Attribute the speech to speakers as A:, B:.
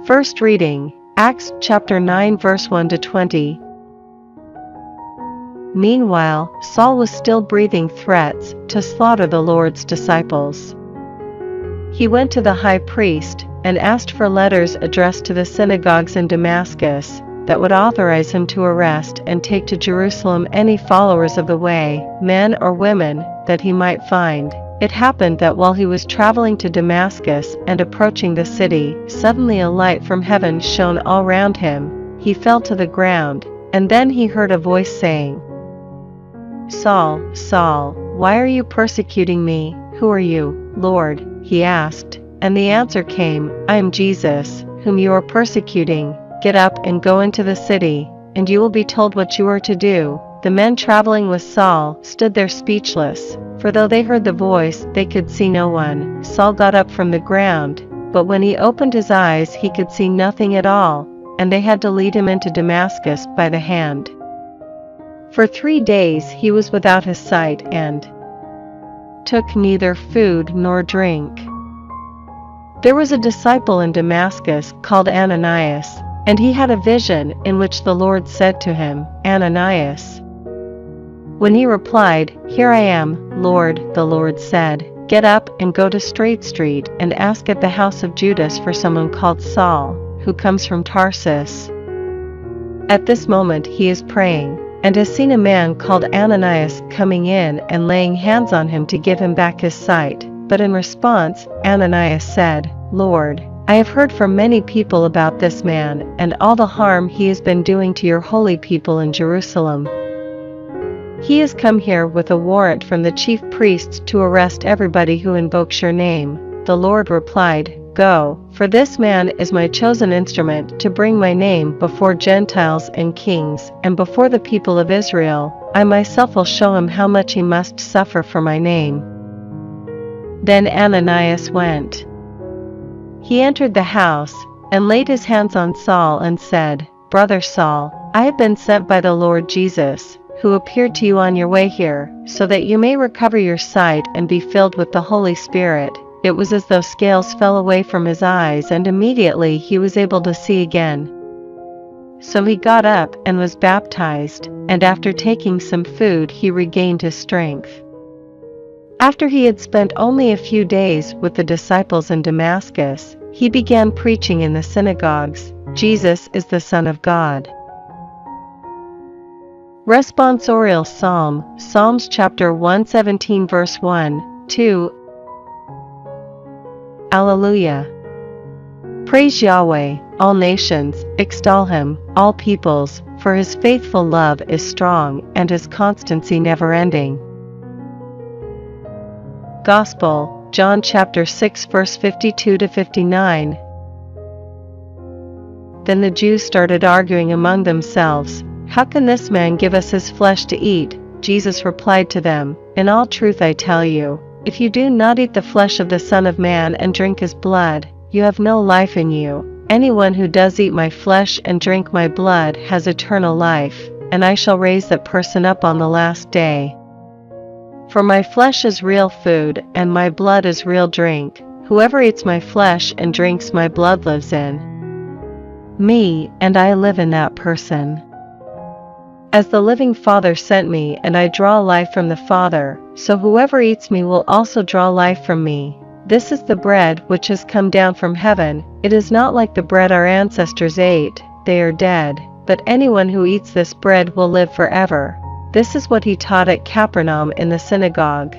A: First reading, Acts chapter 9 verse 1 to 20. Meanwhile, Saul was still breathing threats to slaughter the Lord's disciples. He went to the high priest and asked for letters addressed to the synagogues in Damascus that would authorize him to arrest and take to Jerusalem any followers of the way, men or women, that he might find. It happened that while he was traveling to Damascus and approaching the city, suddenly a light from heaven shone all round him. He fell to the ground, and then he heard a voice saying, "Saul, Saul, why are you persecuting me? Who are you, Lord?" he asked. And the answer came, "I am Jesus, whom you are persecuting. Get up and go into the city, and you will be told what you are to do." The men traveling with Saul stood there speechless, for though they heard the voice, they could see no one. Saul got up from the ground, but when he opened his eyes he could see nothing at all, and they had to lead him into Damascus by the hand. For 3 days he was without his sight and took neither food nor drink. There was a disciple in Damascus called Ananias, and he had a vision in which the Lord said to him, "Ananias." When he replied, "Here I am, Lord," the Lord said, "Get up and go to Straight Street and ask at the house of Judas for someone called Saul, who comes from Tarsus. At this moment he is praying, and has seen a man called Ananias coming in and laying hands on him to give him back his sight." But in response, Ananias said, "Lord, I have heard from many people about this man and all the harm he has been doing to your holy people in Jerusalem. He has come here with a warrant from the chief priests to arrest everybody who invokes your name." The Lord replied, "Go, for this man is my chosen instrument to bring my name before Gentiles and kings and before the people of Israel. I myself will show him how much he must suffer for my name." Then Ananias went. He entered the house, and laid his hands on Saul and said, "Brother Saul, I have been sent by the Lord Jesus, who appeared to you on your way here, so that you may recover your sight and be filled with the Holy Spirit." It was as though scales fell away from his eyes, and immediately he was able to see again. So he got up and was baptized, and after taking some food he regained his strength. After he had spent only a few days with the disciples in Damascus, he began preaching in the synagogues, "Jesus is the Son of God." Responsorial Psalm, Psalms chapter 117 verse 1, 2. Alleluia. Praise Yahweh, all nations, extol him, all peoples, for his faithful love is strong and his constancy never-ending. Gospel, John chapter 6 verse 52 to 59. Then the Jews started arguing among themselves, "How can this man give us his flesh to eat?" Jesus replied to them, "In all truth I tell you, if you do not eat the flesh of the Son of Man and drink his blood, you have no life in you. Anyone who does eat my flesh and drink my blood has eternal life, and I shall raise that person up on the last day. For my flesh is real food and my blood is real drink. Whoever eats my flesh and drinks my blood lives in me, and I live in that person. As the living Father sent me, and I draw life from the Father, so whoever eats me will also draw life from me. This is the bread which has come down from heaven. It is not like the bread our ancestors ate, they are dead, but anyone who eats this bread will live forever." This is what he taught at Capernaum in the synagogue.